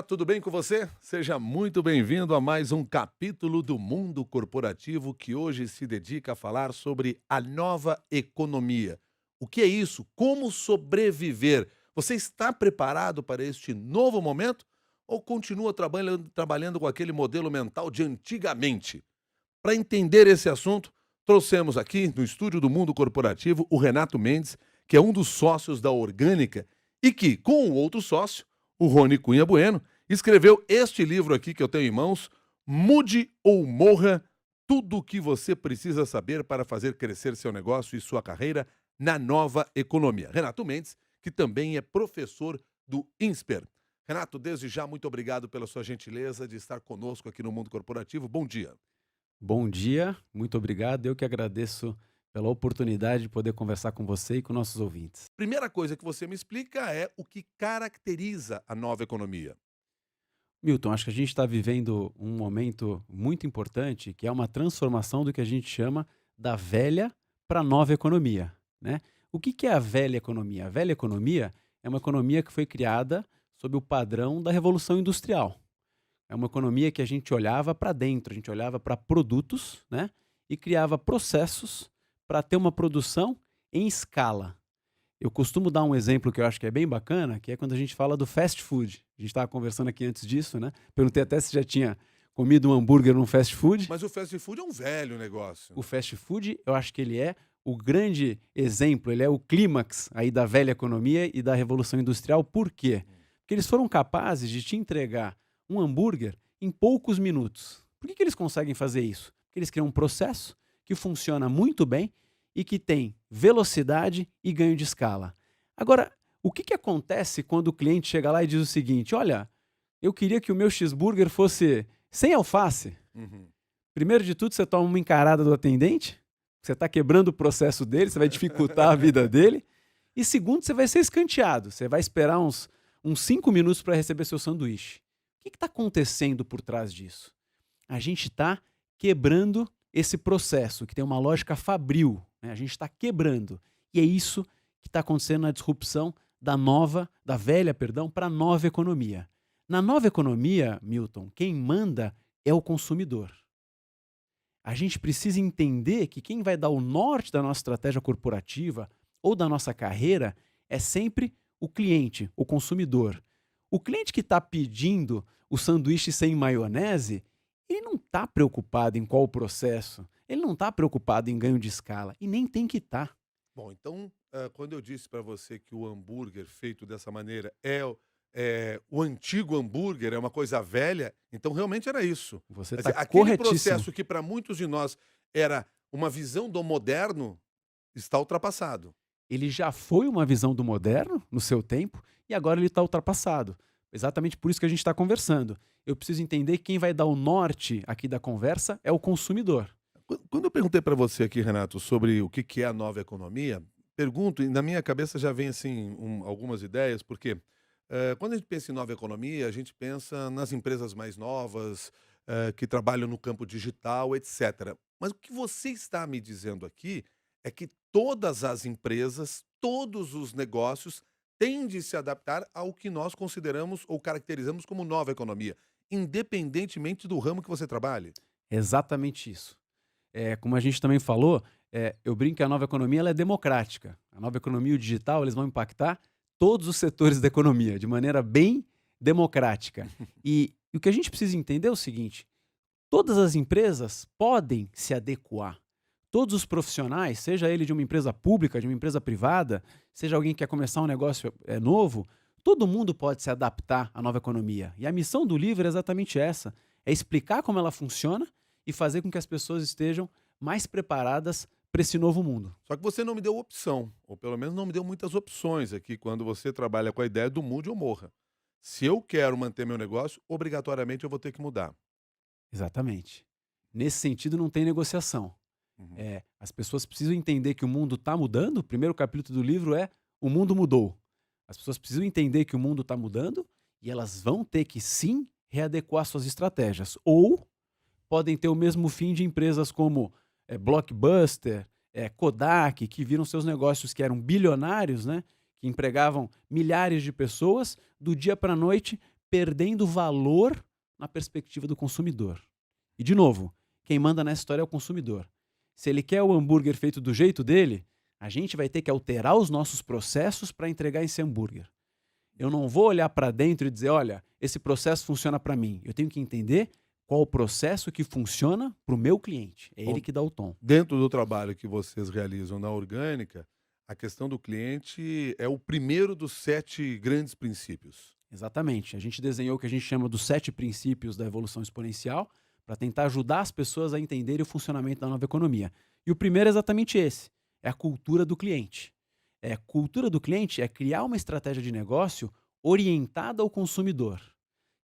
tudo bem com você? Seja muito bem-vindo a mais um capítulo do Mundo Corporativo que hoje se dedica a falar sobre a nova economia. O que é isso? Como sobreviver? Você está preparado para este novo momento ou continua trabalhando com aquele modelo mental de antigamente? Para entender esse assunto, trouxemos aqui no estúdio do Mundo Corporativo o Renato Mendes, que é um dos sócios da Orgânica e que, com o outro sócio, o Rony Cunha Bueno, escreveu este livro aqui que eu tenho em mãos, Mude ou Morra, tudo o que você precisa saber para fazer crescer seu negócio e sua carreira na nova economia. Renato Mendes, que também é professor do INSPER. Renato, desde já, muito obrigado pela sua gentileza de estar conosco aqui no Mundo Corporativo. Bom dia. Bom dia, muito obrigado. Eu que agradeço pela oportunidade de poder conversar com você e com nossos ouvintes. Primeira coisa que você me explica é o que caracteriza a nova economia. Milton, acho que a gente está vivendo um momento muito importante, que é uma transformação do que a gente chama da velha para a nova economia, né? O que é a velha economia? A velha economia é uma economia que foi criada sob o padrão da Revolução Industrial. É uma economia que a gente olhava para dentro, a gente olhava para produtos, né? E criava processos para ter uma produção em escala. Eu costumo dar um exemplo que eu acho que é bem bacana, que é quando a gente fala do fast food. A gente estava conversando aqui antes disso, né? Perguntei até se já tinha comido um hambúrguer num fast food. Mas o fast food é um velho negócio. O fast food, eu acho que ele é o grande exemplo, ele é o clímax aí da velha economia e da revolução industrial. Por quê? Porque eles foram capazes de te entregar um hambúrguer em poucos minutos. Por que eles conseguem fazer isso? Porque eles criam um processo que funciona muito bem e que tem velocidade e ganho de escala. Agora, o que acontece quando o cliente chega lá e diz o seguinte: olha, eu queria que o meu cheeseburger fosse sem alface. Uhum. Primeiro de tudo, você toma uma encarada do atendente, você está quebrando o processo dele, você vai dificultar a vida dele. E segundo, você vai ser escanteado, você vai esperar uns 5 minutos para receber seu sanduíche. O que está acontecendo por trás disso? A gente está quebrando esse processo, que tem uma lógica fabril, né? A gente está quebrando. E é isso que está acontecendo na disrupção da velha, para a nova economia. Na nova economia, Milton, quem manda é o consumidor. A gente precisa entender que quem vai dar o norte da nossa estratégia corporativa ou da nossa carreira é sempre o cliente, o consumidor. O cliente que está pedindo o sanduíche sem maionese, ele não está preocupado em qual o processo, ele não está preocupado em ganho de escala e nem tem que estar. Bom, então, quando eu disse para você que o hambúrguer feito dessa maneira o antigo hambúrguer, é uma coisa velha, então realmente era isso. Você Quer está dizer, aquele corretíssimo. processo que para muitos de nós era uma visão do moderno, está ultrapassado. Ele já foi uma visão do moderno no seu tempo e agora ele está ultrapassado. Exatamente por isso que a gente está conversando. Eu preciso entender que quem vai dar o norte aqui da conversa é o consumidor. Quando eu perguntei para você aqui, Renato, sobre o que é a nova economia, pergunto, e na minha cabeça já vem assim algumas ideias, porque quando a gente pensa em nova economia, a gente pensa nas empresas mais novas, que trabalham no campo digital, etc. Mas o que você está me dizendo aqui é que todas as empresas, todos os negócios têm de se adaptar ao que nós consideramos ou caracterizamos como nova economia, independentemente do ramo que você trabalhe. É exatamente isso. Como a gente também falou, eu brinco que a nova economia ela é democrática. A nova economia e o digital eles vão impactar todos os setores da economia de maneira bem democrática. E o que a gente precisa entender é o seguinte: todas as empresas podem se adequar. Todos os profissionais, seja ele de uma empresa pública, de uma empresa privada, seja alguém que quer começar um negócio novo, todo mundo pode se adaptar à nova economia. E a missão do livro é exatamente essa: é explicar como ela funciona e fazer com que as pessoas estejam mais preparadas para esse novo mundo. Só que você não me deu opção, ou pelo menos não me deu muitas opções aqui quando você trabalha com a ideia do mude ou morra. Se eu quero manter meu negócio, obrigatoriamente eu vou ter que mudar. Exatamente. Nesse sentido, não tem negociação. Uhum. As pessoas precisam entender que o mundo está mudando. O primeiro capítulo do livro é O Mundo Mudou. As pessoas precisam entender que o mundo está mudando e elas vão ter que sim readequar suas estratégias. Ou podem ter o mesmo fim de empresas como Blockbuster, Kodak, que viram seus negócios que eram bilionários, né, que empregavam milhares de pessoas, do dia para a noite perdendo valor na perspectiva do consumidor. E, de novo, quem manda nessa história é o consumidor. Se ele quer o hambúrguer feito do jeito dele, a gente vai ter que alterar os nossos processos para entregar esse hambúrguer. Eu não vou olhar para dentro e dizer, olha, esse processo funciona para mim. Eu tenho que entender qual o processo que funciona para o meu cliente. É ele que dá o tom. Dentro do trabalho que vocês realizam na Orgânica, a questão do cliente é o primeiro dos 7 grandes princípios. Exatamente. A gente desenhou o que a gente chama dos 7 princípios da evolução exponencial para tentar ajudar as pessoas a entenderem o funcionamento da nova economia. E o primeiro é exatamente esse. É a cultura do cliente. A cultura do cliente é criar uma estratégia de negócio orientada ao consumidor.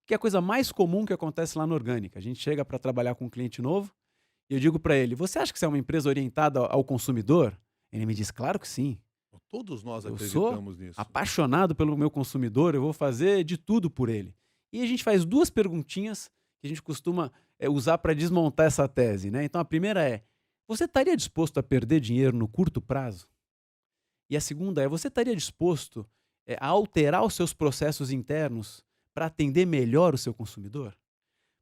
Que é a coisa mais comum que acontece lá na Orgânica. A gente chega para trabalhar com um cliente novo e eu digo para ele, você acha que você é uma empresa orientada ao consumidor? Ele me diz, claro que sim. Todos nós Eu sou acreditamos nisso. apaixonado pelo meu consumidor, eu vou fazer de tudo por ele. E a gente faz 2 perguntinhas que a gente costuma usar para desmontar essa tese, né? Então a primeira é, você estaria disposto a perder dinheiro no curto prazo? E a segunda é, você estaria disposto a alterar os seus processos internos para atender melhor o seu consumidor?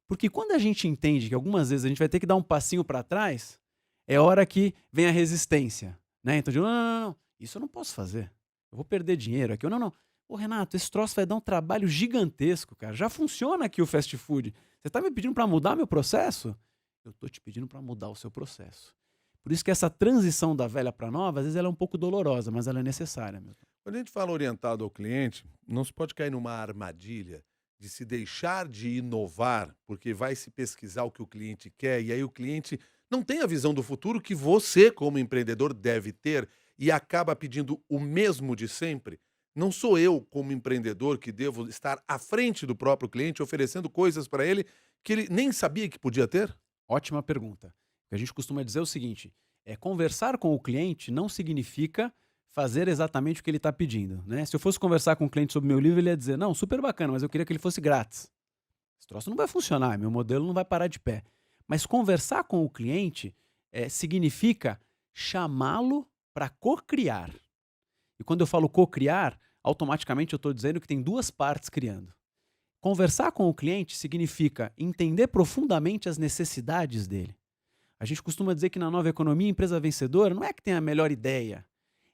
Porque quando a gente entende que algumas vezes a gente vai ter que dar um passinho para trás, é hora que vem a resistência, né? Então, eu digo, não, isso eu não posso fazer. Eu vou perder dinheiro aqui. Não. Ô, Renato, esse troço vai dar um trabalho gigantesco, cara. Já funciona aqui o fast food. Você está me pedindo para mudar meu processo? Eu estou te pedindo para mudar o seu processo. Por isso que essa transição da velha para nova, às vezes ela é um pouco dolorosa, mas ela é necessária, Milton. Quando a gente fala orientado ao cliente, não se pode cair numa armadilha de se deixar de inovar, porque vai se pesquisar o que o cliente quer, e aí o cliente não tem a visão do futuro que você, como empreendedor, deve ter e acaba pedindo o mesmo de sempre. Não sou eu, como empreendedor, que devo estar à frente do próprio cliente, oferecendo coisas para ele que ele nem sabia que podia ter? Ótima pergunta. O que a gente costuma dizer é o seguinte, conversar com o cliente não significa fazer exatamente o que ele está pedindo, né? Se eu fosse conversar com o cliente sobre meu livro, ele ia dizer, não, super bacana, mas eu queria que ele fosse grátis. Esse troço não vai funcionar, meu modelo não vai parar de pé. Mas conversar com o cliente significa chamá-lo para co-criar. E quando eu falo co-criar, automaticamente eu estou dizendo que tem 2 partes criando. Conversar com o cliente significa entender profundamente as necessidades dele. A gente costuma dizer que na nova economia, a empresa vencedora não é que tem a melhor ideia,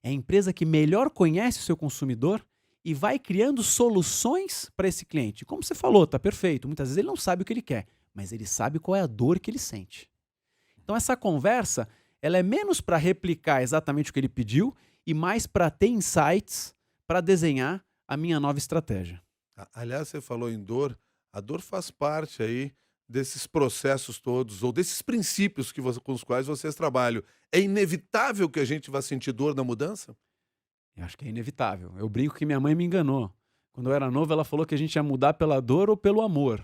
é a empresa que melhor conhece o seu consumidor e vai criando soluções para esse cliente. Como você falou, tá perfeito. Muitas vezes ele não sabe o que ele quer, mas ele sabe qual é a dor que ele sente. Então essa conversa, ela é menos para replicar exatamente o que ele pediu e mais para ter insights para desenhar a minha nova estratégia. Aliás, você falou em dor, a dor faz parte aí desses processos todos, ou desses princípios com os quais vocês trabalham. É inevitável que a gente vá sentir dor na mudança? Eu acho que é inevitável. Eu brinco que minha mãe me enganou. Quando eu era novo, ela falou que a gente ia mudar pela dor ou pelo amor.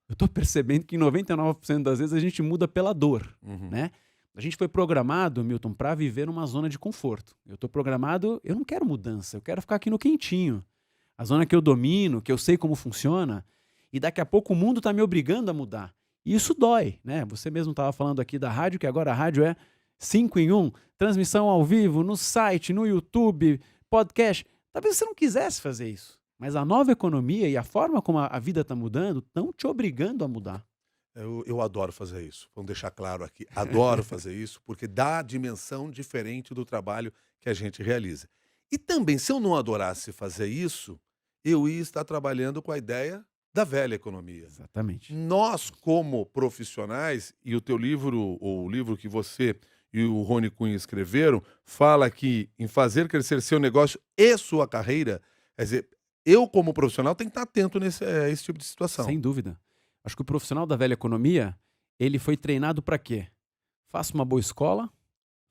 Eu estou percebendo que em 99% das vezes a gente muda pela dor, né? A gente foi programado, Milton, para viver numa zona de conforto. Eu estou programado, eu não quero mudança, eu quero ficar aqui no quentinho. A zona que eu domino, que eu sei como funciona, e daqui a pouco o mundo está me obrigando a mudar. E isso dói, né? Você mesmo estava falando aqui da rádio, que agora a rádio é 5 em 1, transmissão ao vivo, no site, no YouTube, podcast. Talvez você não quisesse fazer isso, mas a nova economia e a forma como a vida está mudando estão te obrigando a mudar. Eu adoro fazer isso, vamos deixar claro aqui. Adoro fazer isso, porque dá dimensão diferente do trabalho que a gente realiza. E também, se eu não adorasse fazer isso, eu ia estar trabalhando com a ideia da velha economia. Exatamente. Nós, como profissionais, e o teu livro, ou o livro que você e o Rony Cunha escreveram, fala que em fazer crescer seu negócio e sua carreira, quer dizer, eu como profissional tenho que estar atento a esse tipo de situação. Sem dúvida. Acho que o profissional da velha economia, ele foi treinado para quê? Faça uma boa escola,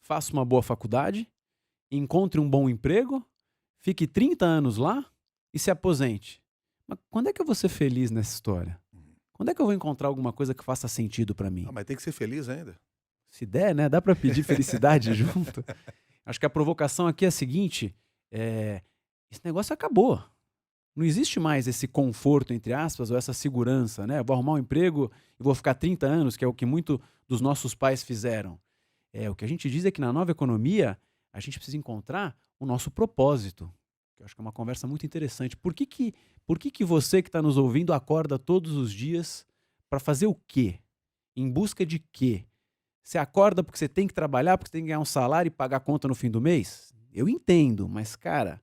faça uma boa faculdade, encontre um bom emprego, fique 30 anos lá e se aposente. Mas quando é que eu vou ser feliz nessa história? Quando é que eu vou encontrar alguma coisa que faça sentido para mim? Mas tem que ser feliz ainda. Se der, né? Dá para pedir felicidade junto. Acho que a provocação aqui é a seguinte, esse negócio acabou. Não existe mais esse conforto, entre aspas, ou essa segurança, né? Eu vou arrumar um emprego e vou ficar 30 anos, que é o que muitos dos nossos pais fizeram. O que a gente diz é que na nova economia, a gente precisa encontrar o nosso propósito. que eu acho que é uma conversa muito interessante. Por que que você que está nos ouvindo acorda todos os dias para fazer o quê? Em busca de quê? Você acorda porque você tem que trabalhar, porque você tem que ganhar um salário e pagar a conta no fim do mês? Eu entendo, mas, cara,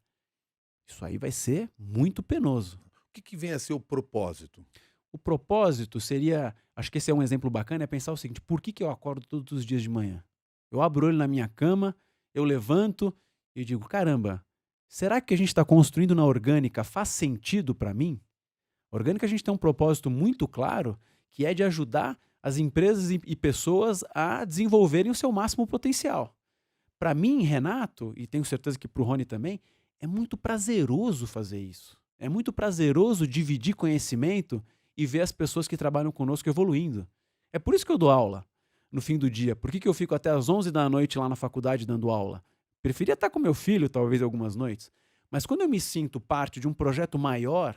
isso aí vai ser muito penoso. O que vem a ser o propósito? O propósito seria, acho que esse é um exemplo bacana, é pensar o seguinte: por que que eu acordo todos os dias de manhã? Eu abro o olho na minha cama, eu levanto e digo, caramba, será que a gente está construindo na orgânica faz sentido para mim? A orgânica a gente tem um propósito muito claro, que é de ajudar as empresas e pessoas a desenvolverem o seu máximo potencial. Para mim, Renato, e tenho certeza que para o Rony também, é muito prazeroso fazer isso. É muito prazeroso dividir conhecimento e ver as pessoas que trabalham conosco evoluindo. É por isso que eu dou aula no fim do dia. Por que que eu fico até às 11 da noite lá na faculdade dando aula? Preferia estar com meu filho, talvez, algumas noites. Mas quando eu me sinto parte de um projeto maior,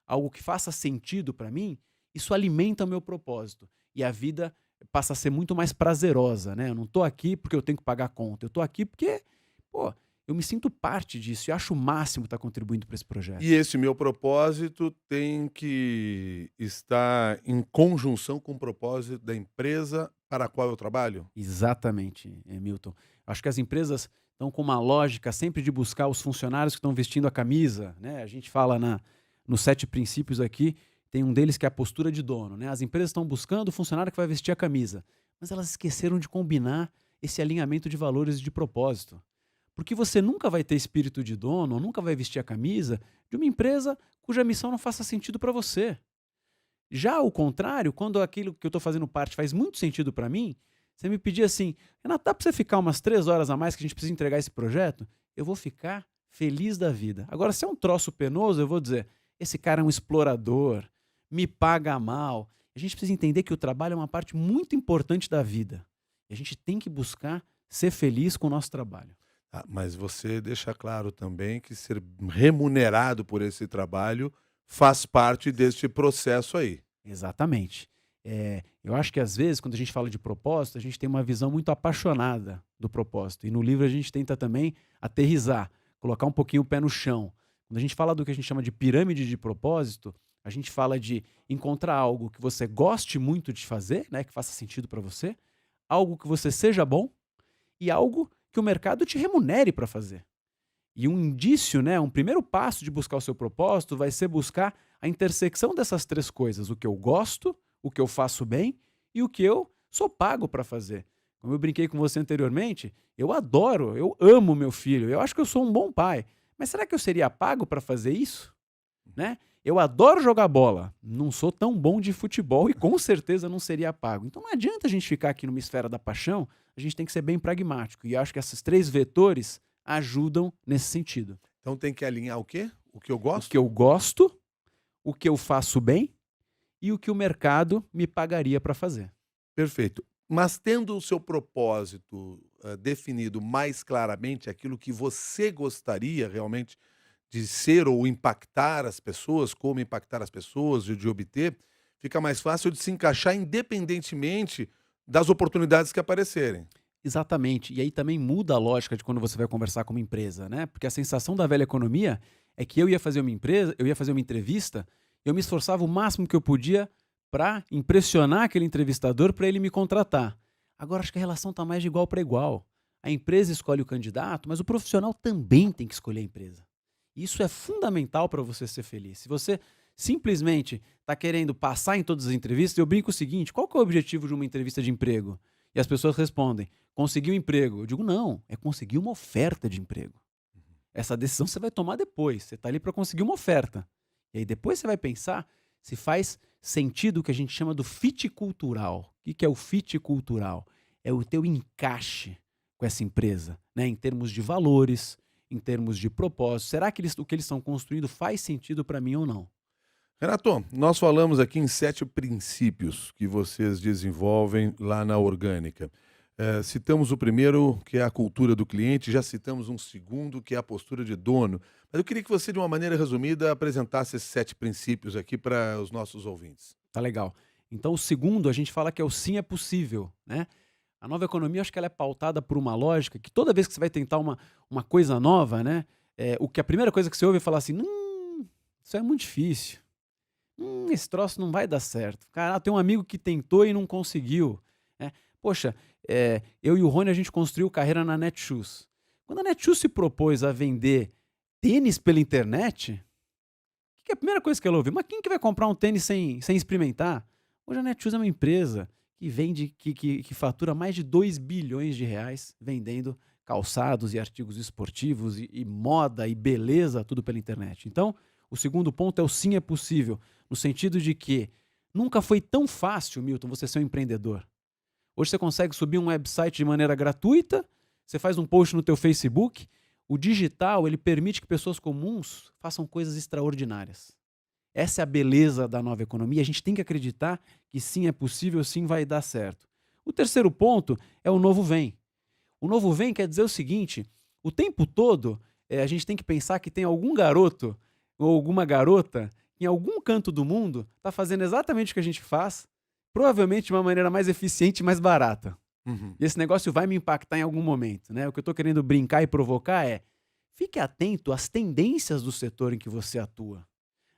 algo que faça sentido para mim, isso alimenta o meu propósito. E a vida passa a ser muito mais prazerosa, né? Eu não tô aqui porque eu tenho que pagar a conta. Eu tô aqui porque, pô, eu me sinto parte disso e acho o máximo estar contribuindo para esse projeto. E esse meu propósito tem que estar em conjunção com o propósito da empresa para a qual eu trabalho? Exatamente, Milton. Acho que as empresas estão com uma lógica sempre de buscar os funcionários que estão vestindo a camisa, né? A gente fala nos 7 princípios aqui, tem um deles que é a postura de dono, né? As empresas estão buscando o funcionário que vai vestir a camisa, mas elas esqueceram de combinar esse alinhamento de valores e de propósito. Porque você nunca vai ter espírito de dono, ou nunca vai vestir a camisa de uma empresa cuja missão não faça sentido para você. Já o contrário, quando aquilo que eu estou fazendo parte faz muito sentido para mim, você me pedir assim, Renato, dá para você ficar umas 3 horas a mais que a gente precisa entregar esse projeto? Eu vou ficar feliz da vida. Agora, se é um troço penoso, eu vou dizer, esse cara é um explorador, me paga mal. A gente precisa entender que o trabalho é uma parte muito importante da vida. E a gente tem que buscar ser feliz com o nosso trabalho. Ah, mas você deixa claro também que ser remunerado por esse trabalho faz parte deste processo aí. Exatamente. Eu acho que às vezes, quando a gente fala de propósito, a gente tem uma visão muito apaixonada do propósito. E no livro a gente tenta também aterrizar, colocar um pouquinho o pé no chão. Quando a gente fala do que a gente chama de pirâmide de propósito, a gente fala de encontrar algo que você goste muito de fazer, né, que faça sentido para você, algo que você seja bom e algo que o mercado te remunere para fazer. E um indício, né, um primeiro passo de buscar o seu propósito vai ser buscar a intersecção dessas 3 coisas: o que eu gosto, o que eu faço bem e o que eu sou pago para fazer. Como eu brinquei com você anteriormente, eu adoro, eu amo meu filho, eu acho que eu sou um bom pai. Mas será que eu seria pago para fazer isso? Né? Eu adoro jogar bola, não sou tão bom de futebol e com certeza não seria pago. Então não adianta a gente ficar aqui numa esfera da paixão, a gente tem que ser bem pragmático. E eu acho que esses 3 vetores ajudam nesse sentido. Então tem que alinhar o quê? O que eu O que gosto? eu gosto, o que eu faço bem e o que o mercado me pagaria para fazer. Perfeito. Mas tendo o seu propósito, definido mais claramente, aquilo que você gostaria realmente de ser ou impactar as pessoas, como impactar as pessoas, de obter, fica mais fácil de se encaixar independentemente das oportunidades que aparecerem. Exatamente. E aí também muda a lógica de quando você vai conversar com uma empresa, né? Porque a sensação da velha economia é que eu ia fazer uma empresa, eu ia fazer uma entrevista, eu me esforçava o máximo que eu podia para impressionar aquele entrevistador para ele me contratar. Agora acho que a relação está mais de igual para igual. A empresa escolhe o candidato, mas o profissional também tem que escolher a empresa. Isso é fundamental para você ser feliz. Se você simplesmente está querendo passar em todas as entrevistas, eu brinco o seguinte: qual que é o objetivo de uma entrevista de emprego? E as pessoas respondem: conseguir um emprego. Eu digo: não, é conseguir uma oferta de emprego. Essa decisão você vai tomar depois. Você está ali para conseguir uma oferta. E aí depois você vai pensar se faz sentido o que a gente chama do fit cultural. O que é o fit cultural? É o teu encaixe com essa empresa, né? Em termos de valores, em termos de propósito. Será que o que eles estão construindo faz sentido para mim ou não? Renato, nós falamos aqui em 7 princípios que vocês desenvolvem lá na Orgânica. Citamos o primeiro, que é a cultura do cliente, já citamos um segundo, que é a postura de dono. Mas eu queria que você, de uma maneira resumida, apresentasse esses 7 princípios aqui para os nossos ouvintes. Tá legal. Então, o segundo, a gente fala que é o sim é possível, né? A nova economia, acho que ela é pautada por uma lógica que toda vez que você vai tentar uma coisa nova, né? A primeira coisa que você ouve é falar assim, isso é muito difícil. Esse troço não vai dar certo. Cara, tem um amigo que tentou e não conseguiu. Poxa, eu e o Rony, a gente construiu carreira na Netshoes. Quando a Netshoes se propôs a vender tênis pela internet, que é a primeira coisa que ela ouviu? Mas quem que vai comprar um tênis sem experimentar? Hoje a Netshoes é uma empresa que vende, que fatura mais de 2 bilhões de reais vendendo calçados e artigos esportivos e moda e beleza, tudo pela internet. Então, o segundo ponto é o sim é possível, no sentido de que nunca foi tão fácil, Milton, você ser um empreendedor. Hoje você consegue subir um website de maneira gratuita, você faz um post no teu Facebook. O digital, ele permite que pessoas comuns façam coisas extraordinárias. Essa é a beleza da nova economia. A gente tem que acreditar que sim é possível, sim vai dar certo. O terceiro ponto é o novo vem. O novo vem quer dizer o seguinte, o tempo todo a gente tem que pensar que tem algum garoto ou alguma garota em algum canto do mundo está fazendo exatamente o que a gente faz, provavelmente de uma maneira mais eficiente e mais barata. Uhum. E esse negócio vai me impactar em algum momento, né? O que eu estou querendo brincar e provocar é: fique atento às tendências do setor em que você atua.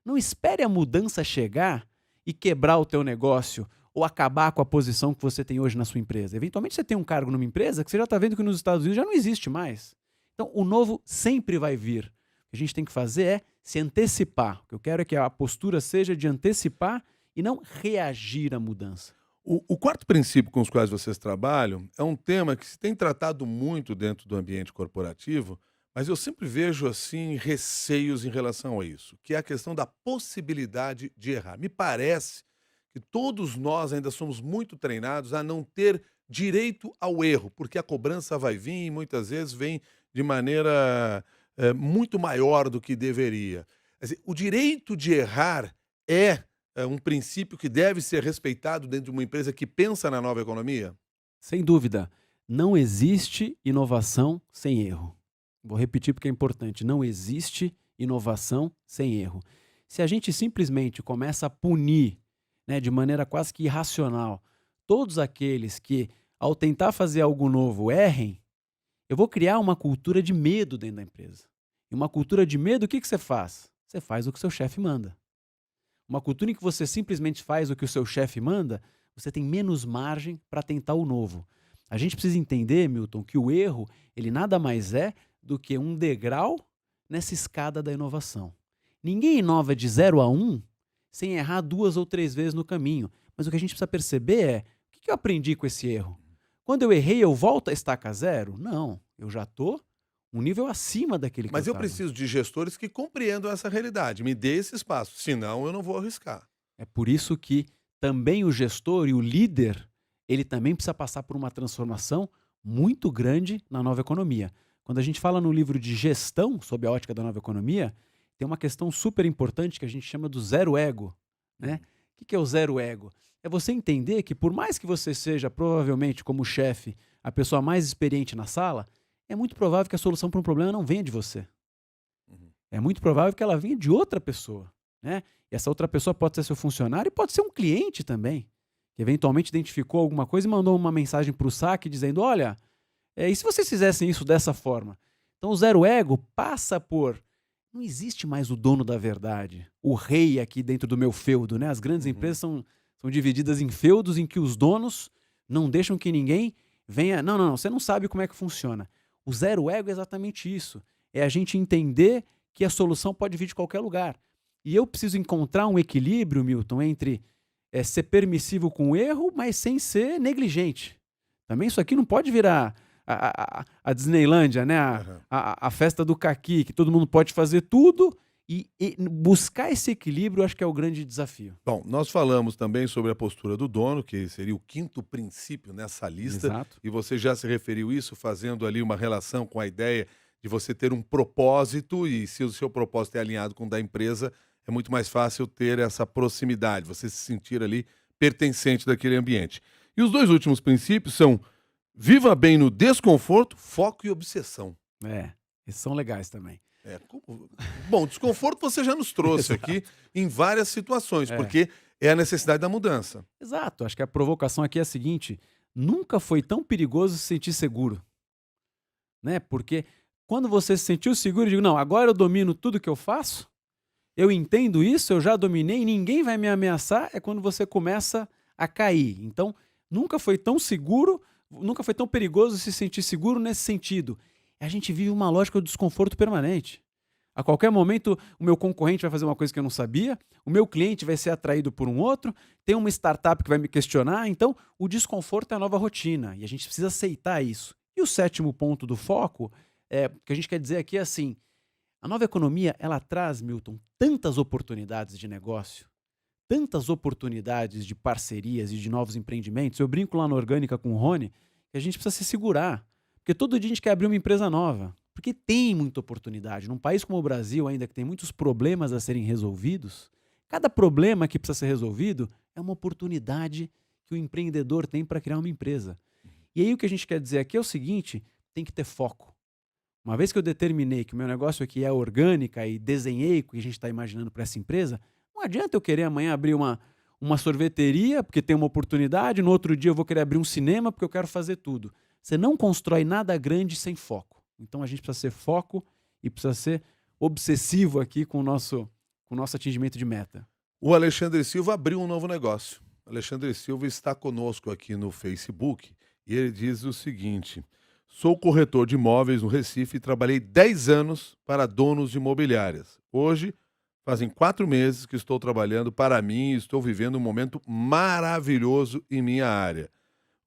Não espere a mudança chegar e quebrar o teu negócio ou acabar com a posição que você tem hoje na sua empresa. Eventualmente você tem um cargo numa empresa que você já está vendo que nos Estados Unidos já não existe mais. Então o novo sempre vai vir. O que a gente tem que fazer é se antecipar. O que eu quero é que a postura seja de antecipar e não reagir à mudança. O quarto princípio com os quais vocês trabalham é um tema que se tem tratado muito dentro do ambiente corporativo, mas eu sempre vejo assim receios em relação a isso, que é a questão da possibilidade de errar. Me parece que todos nós ainda somos muito treinados a não ter direito ao erro, porque a cobrança vai vir e muitas vezes vem de maneira muito maior do que deveria. Quer dizer, o direito de errar é um princípio que deve ser respeitado dentro de uma empresa que pensa na nova economia? Sem dúvida, não existe inovação sem erro. Vou repetir porque é importante. Não existe inovação sem erro. Se a gente simplesmente começa a punir, né, de maneira quase que irracional, todos aqueles que, ao tentar fazer algo novo, errem, eu vou criar uma cultura de medo dentro da empresa. E uma cultura de medo, o que você faz? Você faz o que o seu chefe manda. Uma cultura em que você simplesmente faz o que o seu chefe manda, você tem menos margem para tentar o novo. A gente precisa entender, Milton, que o erro, ele nada mais é do que um degrau nessa escada da inovação. Ninguém inova de 0 a 1 sem errar 2 ou 3 vezes no caminho. Mas o que a gente precisa perceber é, o que eu aprendi com esse erro? Quando eu errei, eu volto a estaca zero? Não, eu já estou um nível acima daquele que Mas eu tava. preciso de gestores que compreendam essa realidade. Me dê esse espaço, senão eu não vou arriscar. É por isso que também o gestor e o líder, ele também precisa passar por uma transformação muito grande na nova economia. Quando a gente fala no livro de gestão, sob a ótica da nova economia, tem uma questão super importante que a gente chama do zero ego, né? O que é o zero ego? É você entender que por mais que você seja, provavelmente, como chefe, a pessoa mais experiente na sala, é muito provável que a solução para um problema não venha de você. Uhum. É muito provável que ela venha de outra pessoa, né? E essa outra pessoa pode ser seu funcionário e pode ser um cliente também, que eventualmente identificou alguma coisa e mandou uma mensagem para o saque dizendo, olha, e se vocês fizessem isso dessa forma? Então o zero ego passa por, não existe mais o dono da verdade, o rei aqui dentro do meu feudo, né? As grandes empresas são divididas em feudos em que os donos não deixam que ninguém venha, não, você não sabe como é que funciona. O zero ego é exatamente isso. É a gente entender que a solução pode vir de qualquer lugar. E eu preciso encontrar um equilíbrio, Milton, entre ser permissivo com o erro, mas sem ser negligente. Também isso aqui não pode virar a Disneylândia, né? A festa do caqui, que todo mundo pode fazer tudo. E buscar esse equilíbrio, eu acho que é o grande desafio. Bom, nós falamos também sobre a postura do dono, que seria o quinto princípio nessa lista. Exato. E você já se referiu isso, fazendo ali uma relação com a ideia de você ter um propósito, e se o seu propósito é alinhado com o da empresa, é muito mais fácil ter essa proximidade, você se sentir ali pertencente daquele ambiente. E os dois últimos princípios são: viva bem no desconforto, foco e obsessão. Esses são legais também. Bom, desconforto você já nos trouxe aqui em várias situações, porque é a necessidade da mudança. Exato, acho que a provocação aqui é a seguinte: nunca foi tão perigoso se sentir seguro, né? Porque Quando você se sentiu seguro, eu digo, não, agora eu domino tudo que eu faço, eu entendo isso, eu já dominei, ninguém vai me ameaçar, é quando você começa a cair. Então, nunca foi tão seguro, nunca foi tão perigoso se sentir seguro nesse sentido. A gente vive uma lógica do desconforto permanente. A qualquer momento, o meu concorrente vai fazer uma coisa que eu não sabia, o meu cliente vai ser atraído por um outro, tem uma startup que vai me questionar. Então, o desconforto é a nova rotina e a gente precisa aceitar isso. E o sétimo ponto do foco, que a gente quer dizer aqui é assim, a nova economia, ela traz, Milton, tantas oportunidades de negócio, tantas oportunidades de parcerias e de novos empreendimentos. Eu brinco lá na Orgânica com o Rony, que a gente precisa se segurar, porque todo dia a gente quer abrir uma empresa nova, porque tem muita oportunidade. Num país como o Brasil, ainda que tem muitos problemas a serem resolvidos, cada problema que precisa ser resolvido é uma oportunidade que o empreendedor tem para criar uma empresa. E aí o que a gente quer dizer aqui é o seguinte, tem que ter foco. Uma vez que eu determinei que o meu negócio aqui é orgânica e desenhei o que a gente está imaginando para essa empresa, não adianta eu querer amanhã abrir uma sorveteria porque tem uma oportunidade, no outro dia eu vou querer abrir um cinema porque eu quero fazer tudo. Você não constrói nada grande sem foco. Então a gente precisa ser foco e precisa ser obsessivo aqui com o nosso atingimento de meta. O Alexandre Silva abriu um novo negócio. O Alexandre Silva está conosco aqui no Facebook e ele diz o seguinte: sou corretor de imóveis no Recife e trabalhei 10 anos para donos de imobiliárias. Hoje, fazem 4 meses que estou trabalhando para mim e estou vivendo um momento maravilhoso em minha área.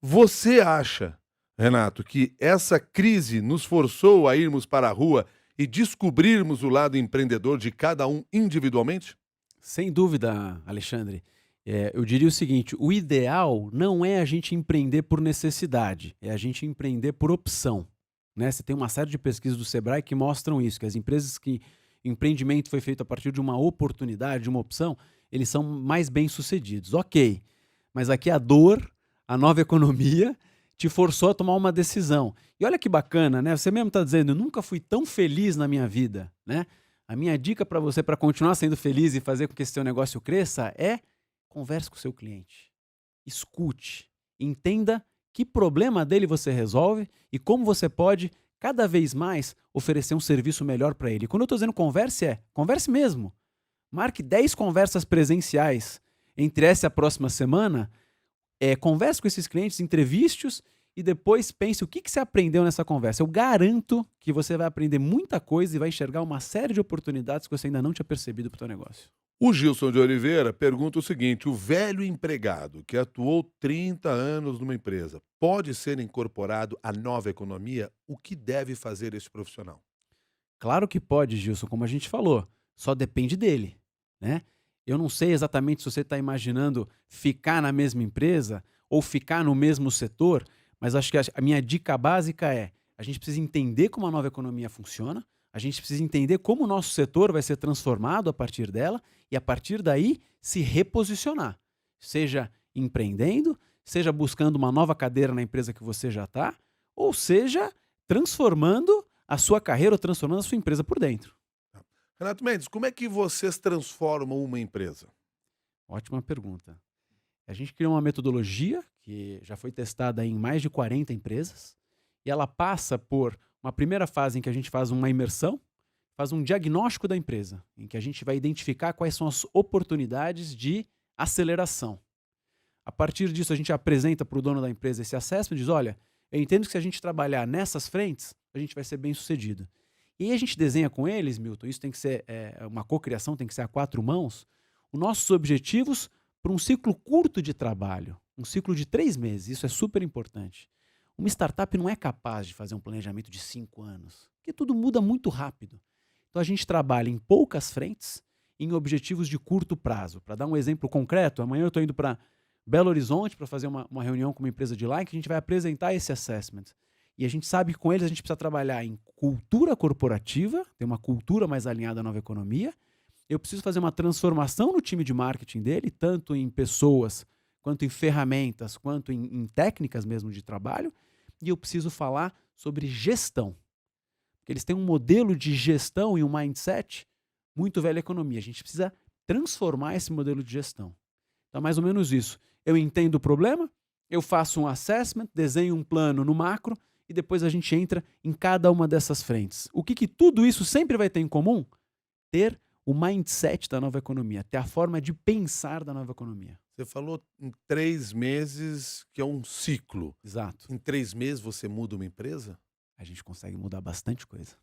Você acha, Renato, que essa crise nos forçou a irmos para a rua e descobrirmos o lado empreendedor de cada um individualmente? Sem dúvida, Alexandre. Eu diria o seguinte, o ideal não é a gente empreender por necessidade, é a gente empreender por opção. Né? Você tem uma série de pesquisas do Sebrae que mostram isso, que as empresas que empreendimento foi feito a partir de uma oportunidade, de uma opção, eles são mais bem-sucedidos. Ok, mas aqui a dor, a nova economia, te forçou a tomar uma decisão. E olha que bacana, né? Você mesmo está dizendo, eu nunca fui tão feliz na minha vida, né? A minha dica para você, para continuar sendo feliz e fazer com que esse seu negócio cresça, é converse com o seu cliente, escute, entenda que problema dele você resolve e como você pode cada vez mais oferecer um serviço melhor para ele. Quando eu estou dizendo converse, converse mesmo. Marque 10 conversas presenciais entre essa e a próxima semana, converse com esses clientes, entreviste-os e depois pense o que você aprendeu nessa conversa. Eu garanto que você vai aprender muita coisa e vai enxergar uma série de oportunidades que você ainda não tinha percebido para o seu negócio. O Gilson de Oliveira pergunta o seguinte: o velho empregado que atuou 30 anos numa empresa pode ser incorporado à nova economia? O que deve fazer esse profissional? Claro que pode, Gilson, como a gente falou, só depende dele, né? Eu não sei exatamente se você está imaginando ficar na mesma empresa ou ficar no mesmo setor, mas acho que a minha dica básica é: a gente precisa entender como a nova economia funciona, a gente precisa entender como o nosso setor vai ser transformado a partir dela e, a partir daí, se reposicionar. Seja empreendendo, seja buscando uma nova cadeira na empresa que você já está, ou seja, transformando a sua carreira ou transformando a sua empresa por dentro. Renato Mendes, como é que vocês transformam uma empresa? Ótima pergunta. A gente criou uma metodologia que já foi testada em mais de 40 empresas e ela passa por uma primeira fase em que a gente faz uma imersão, faz um diagnóstico da empresa, em que a gente vai identificar quais são as oportunidades de aceleração. A partir disso, a gente apresenta para o dono da empresa esse assessment e diz: olha, eu entendo que se a gente trabalhar nessas frentes, a gente vai ser bem sucedido. E aí a gente desenha com eles, Milton, isso tem que ser uma cocriação, tem que ser a 4 mãos, os nossos objetivos para um ciclo curto de trabalho, um ciclo de 3 meses, isso é super importante. Uma startup não é capaz de fazer um planejamento de 5 anos, porque tudo muda muito rápido. Então a gente trabalha em poucas frentes, em objetivos de curto prazo. Para dar um exemplo concreto, amanhã eu estou indo para Belo Horizonte para fazer uma reunião com uma empresa de lá em que a gente vai apresentar esse assessment. E a gente sabe que com eles a gente precisa trabalhar em cultura corporativa, ter uma cultura mais alinhada à nova economia. Eu preciso fazer uma transformação no time de marketing dele, tanto em pessoas, quanto em ferramentas, quanto em técnicas mesmo de trabalho. E eu preciso falar sobre gestão. Porque eles têm um modelo de gestão e um mindset muito velha economia. A gente precisa transformar esse modelo de gestão. Então, mais ou menos isso. Eu entendo o problema, eu faço um assessment, desenho um plano no macro e depois a gente entra em cada uma dessas frentes. O que tudo isso sempre vai ter em comum? Ter o mindset da nova economia, ter a forma de pensar da nova economia. Você falou em 3 meses, que é um ciclo. Exato. Em 3 meses você muda uma empresa? A gente consegue mudar bastante coisa.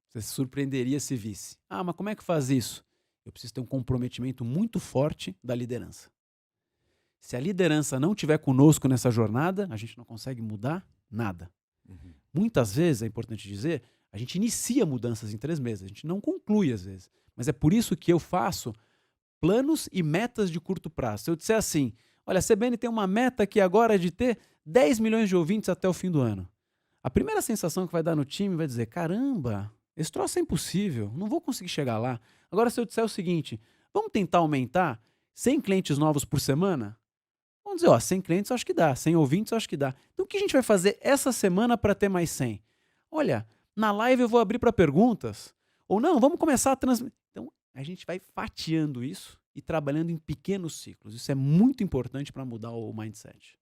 Você se surpreenderia se visse. Ah, mas como é que faz isso? Eu preciso ter um comprometimento muito forte da liderança. Se a liderança não estiver conosco nessa jornada, a gente não consegue mudar nada. Uhum. Muitas vezes, é importante dizer, a gente inicia mudanças em 3 meses, a gente não conclui às vezes. Mas é por isso que eu faço planos e metas de curto prazo. Se eu disser assim, olha, a CBN tem uma meta aqui agora de ter 10 milhões de ouvintes até o fim do ano. A primeira sensação que vai dar no time vai dizer, caramba, esse troço é impossível, não vou conseguir chegar lá. Agora, se eu disser o seguinte, vamos tentar aumentar 100 clientes novos por semana? Vamos dizer, 100 clientes eu acho que dá, 100 ouvintes eu acho que dá. Então o que a gente vai fazer essa semana para ter mais 100? Olha, na live eu vou abrir para perguntas. Ou não, vamos começar a transmitir. Então a gente vai fatiando isso e trabalhando em pequenos ciclos. Isso é muito importante para mudar o mindset.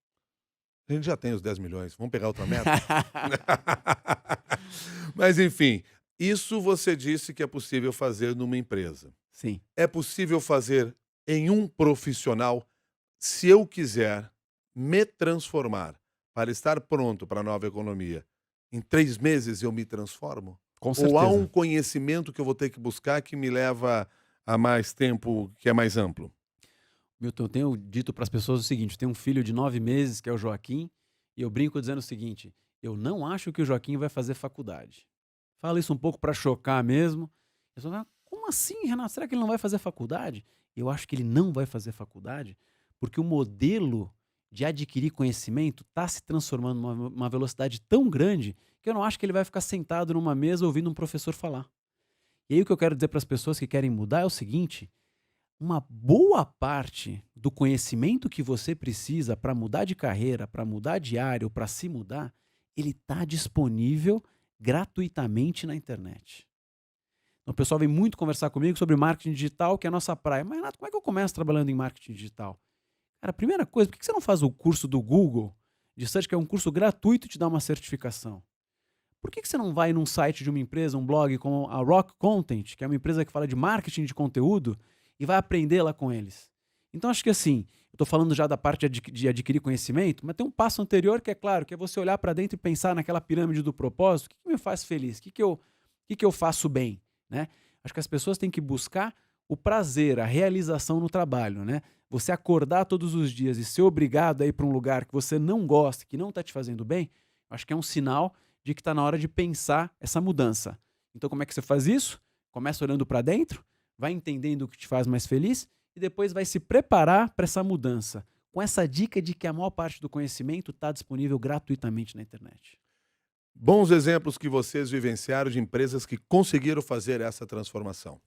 A gente já tem os 10 milhões, vamos pegar outra meta? Mas enfim, isso você disse que é possível fazer numa empresa. Sim. É possível fazer em um profissional? Se eu quiser me transformar para estar pronto para a nova economia, em 3 meses eu me transformo? Com certeza. Ou há um conhecimento que eu vou ter que buscar que me leva a mais tempo, que é mais amplo? Milton, eu tenho dito para as pessoas o seguinte, eu tenho um filho de 9 meses, que é o Joaquim, e eu brinco dizendo o seguinte, eu não acho que o Joaquim vai fazer faculdade. Falo isso um pouco para chocar mesmo. Eu falo, como assim, Renato? Será que ele não vai fazer faculdade? Eu acho que ele não vai fazer faculdade porque o modelo de adquirir conhecimento está se transformando numa velocidade tão grande que eu não acho que ele vai ficar sentado numa mesa ouvindo um professor falar. E aí o que eu quero dizer para as pessoas que querem mudar é o seguinte, uma boa parte do conhecimento que você precisa para mudar de carreira, para mudar de área ou para se mudar, ele está disponível gratuitamente na internet. Então, o pessoal vem muito conversar comigo sobre marketing digital, que é a nossa praia. Mas, Renato, como é que eu começo trabalhando em marketing digital? Cara, a primeira coisa, por que você não faz o curso do Google de Search, que é um curso gratuito e te dá uma certificação? Por que você não vai num site de uma empresa, um blog como a Rock Content, que é uma empresa que fala de marketing de conteúdo, e vai aprender lá com eles? Então, acho que assim, eu estou falando já da parte de adquirir conhecimento, mas tem um passo anterior que é claro, que é você olhar para dentro e pensar naquela pirâmide do propósito, o que me faz feliz? O que eu faço bem? Né? Acho que as pessoas têm que buscar o prazer, a realização no trabalho, né? Você acordar todos os dias e ser obrigado a ir para um lugar que você não gosta, que não está te fazendo bem, acho que é um sinal de que está na hora de pensar essa mudança. Então como é que você faz isso? Começa olhando para dentro, vai entendendo o que te faz mais feliz e depois vai se preparar para essa mudança, com essa dica de que a maior parte do conhecimento está disponível gratuitamente na internet. Bons exemplos que vocês vivenciaram de empresas que conseguiram fazer essa transformação.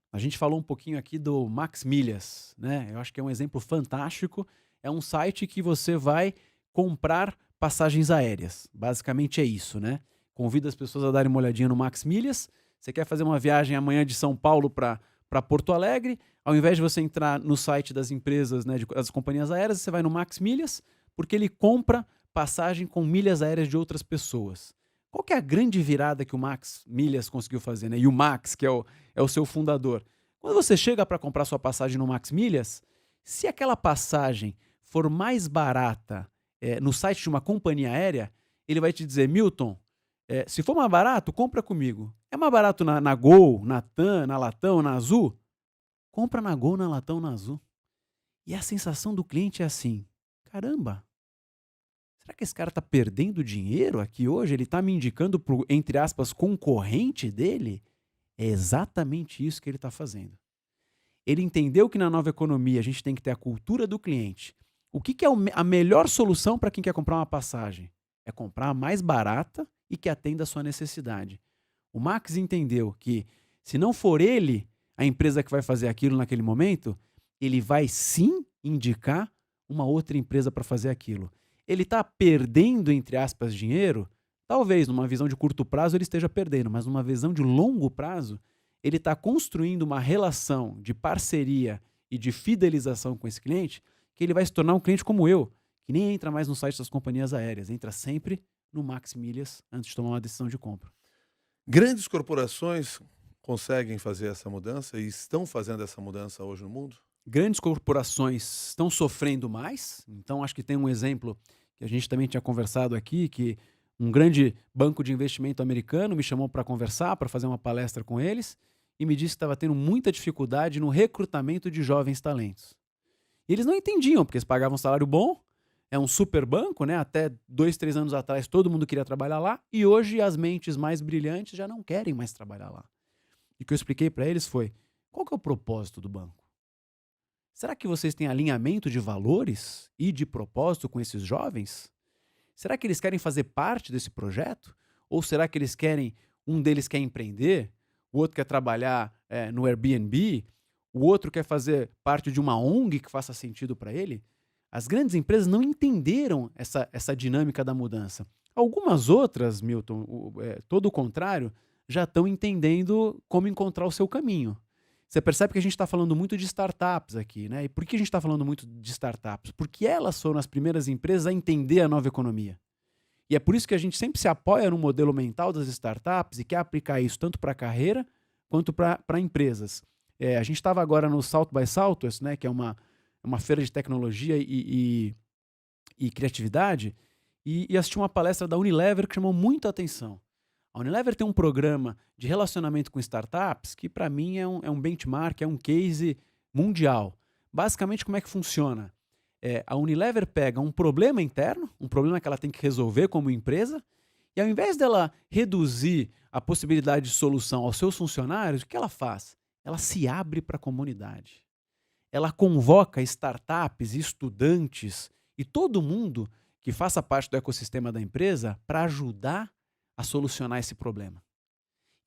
A gente falou um pouquinho aqui do Max Milhas, né? Eu acho que é um exemplo fantástico. É um site que você vai comprar passagens aéreas. Basicamente é isso, né? Convida as pessoas a darem uma olhadinha no Max Milhas. Você quer fazer uma viagem amanhã de São Paulo para Porto Alegre, ao invés de você entrar no site das empresas, né, das companhias aéreas, você vai no Max Milhas, porque ele compra passagem com milhas aéreas de outras pessoas. Qual que é a grande virada que o Max Milhas conseguiu fazer, né? E o Max, que é o seu fundador. Quando você chega para comprar sua passagem no Max Milhas, se aquela passagem for mais barata no site de uma companhia aérea, ele vai te dizer, Milton, se for mais barato, compra comigo. É mais barato na Gol, na TAM, na Latam, na Azul? Compra na Gol, na Latam, na Azul. E a sensação do cliente é assim, caramba, será que esse cara está perdendo dinheiro aqui hoje? Ele está me indicando para o, entre aspas, concorrente dele? É exatamente isso que ele está fazendo. Ele entendeu que na nova economia a gente tem que ter a cultura do cliente. O que é a melhor solução para quem quer comprar uma passagem? É comprar a mais barata e que atenda a sua necessidade. O Max entendeu que se não for ele a empresa que vai fazer aquilo naquele momento, ele vai sim indicar uma outra empresa para fazer aquilo. Ele está perdendo, entre aspas, dinheiro? Talvez, numa visão de curto prazo, ele esteja perdendo, mas numa visão de longo prazo, ele está construindo uma relação de parceria e de fidelização com esse cliente, que ele vai se tornar um cliente como eu, que nem entra mais no site das companhias aéreas, entra sempre no Max Milhas antes de tomar uma decisão de compra. Grandes corporações conseguem fazer essa mudança e estão fazendo essa mudança hoje no mundo? Grandes corporações estão sofrendo mais, então acho que tem um exemplo que a gente também tinha conversado aqui, que um grande banco de investimento americano me chamou para conversar, para fazer uma palestra com eles, e me disse que estava tendo muita dificuldade no recrutamento de jovens talentos. E eles não entendiam, porque eles pagavam um salário bom, é um super banco, né? Até 2, 3 anos atrás todo mundo queria trabalhar lá, e hoje as mentes mais brilhantes já não querem mais trabalhar lá. E o que eu expliquei para eles foi, qual que é o propósito do banco? Será que vocês têm alinhamento de valores e de propósito com esses jovens? Será que eles querem fazer parte desse projeto? Ou será que um deles quer empreender, o outro quer trabalhar no Airbnb, o outro quer fazer parte de uma ONG que faça sentido para ele? As grandes empresas não entenderam essa dinâmica da mudança. Algumas outras, Milton, todo o contrário, já estão entendendo como encontrar o seu caminho. Você percebe que a gente está falando muito de startups aqui, né? E por que a gente está falando muito de startups? Porque elas foram as primeiras empresas a entender a nova economia. E é por isso que a gente sempre se apoia no modelo mental das startups e quer aplicar isso tanto para a carreira quanto para empresas. A gente estava agora no South by Southwest, né? Que é uma feira de tecnologia e criatividade, e assisti uma palestra da Unilever que chamou muito a atenção. A Unilever tem um programa de relacionamento com startups que, para mim, é um benchmark, é um case mundial. Basicamente, como é que funciona? A Unilever pega um problema interno, um problema que ela tem que resolver como empresa, e ao invés dela reduzir a possibilidade de solução aos seus funcionários, o que ela faz? Ela se abre para a comunidade. Ela convoca startups, estudantes e todo mundo que faça parte do ecossistema da empresa para ajudar a solucionar esse problema.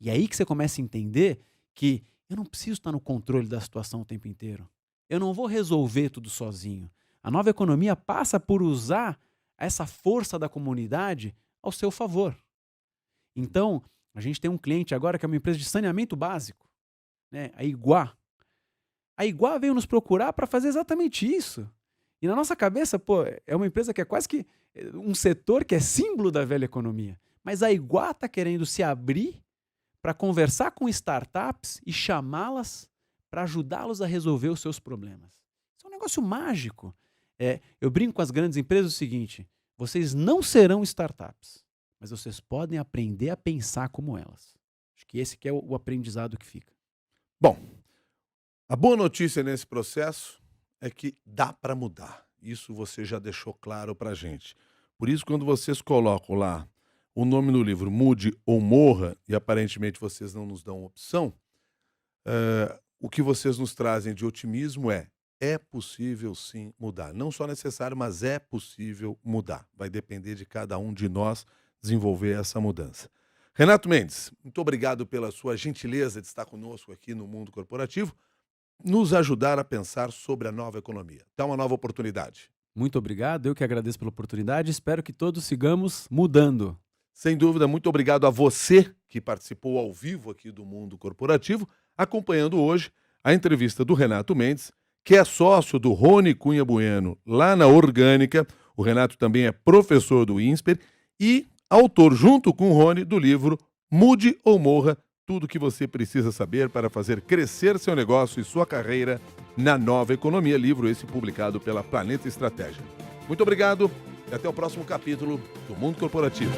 E aí que você começa a entender que eu não preciso estar no controle da situação o tempo inteiro. Eu não vou resolver tudo sozinho. A nova economia passa por usar essa força da comunidade ao seu favor. Então, a gente tem um cliente agora que é uma empresa de saneamento básico, né? A Iguá. A Iguá veio nos procurar para fazer exatamente isso. E na nossa cabeça, é uma empresa que é quase que um setor que é símbolo da velha economia. Mas a Iguá está querendo se abrir para conversar com startups e chamá-las para ajudá-los a resolver os seus problemas. Isso é um negócio mágico. Eu brinco com as grandes empresas o seguinte, vocês não serão startups, mas vocês podem aprender a pensar como elas. Acho que esse que é o aprendizado que fica. Bom, a boa notícia nesse processo é que dá para mudar. Isso você já deixou claro para a gente. Por isso, quando vocês colocam lá o nome no livro Mude ou Morra, e aparentemente vocês não nos dão opção, o que vocês nos trazem de otimismo é possível sim mudar. Não só necessário, mas é possível mudar. Vai depender de cada um de nós desenvolver essa mudança. Renato Mendes, muito obrigado pela sua gentileza de estar conosco aqui no Mundo Corporativo, nos ajudar a pensar sobre a nova economia. Dá uma nova oportunidade. Muito obrigado, eu que agradeço pela oportunidade, espero que todos sigamos mudando. Sem dúvida, muito obrigado a você que participou ao vivo aqui do Mundo Corporativo, acompanhando hoje a entrevista do Renato Mendes, que é sócio do Rony Cunha Bueno, lá na Orgânica. O Renato também é professor do INSPER e autor, junto com o Rony, do livro Mude ou Morra, tudo o que você precisa saber para fazer crescer seu negócio e sua carreira na nova economia. Livro esse publicado pela Planeta Estratégia. Muito obrigado e até o próximo capítulo do Mundo Corporativo.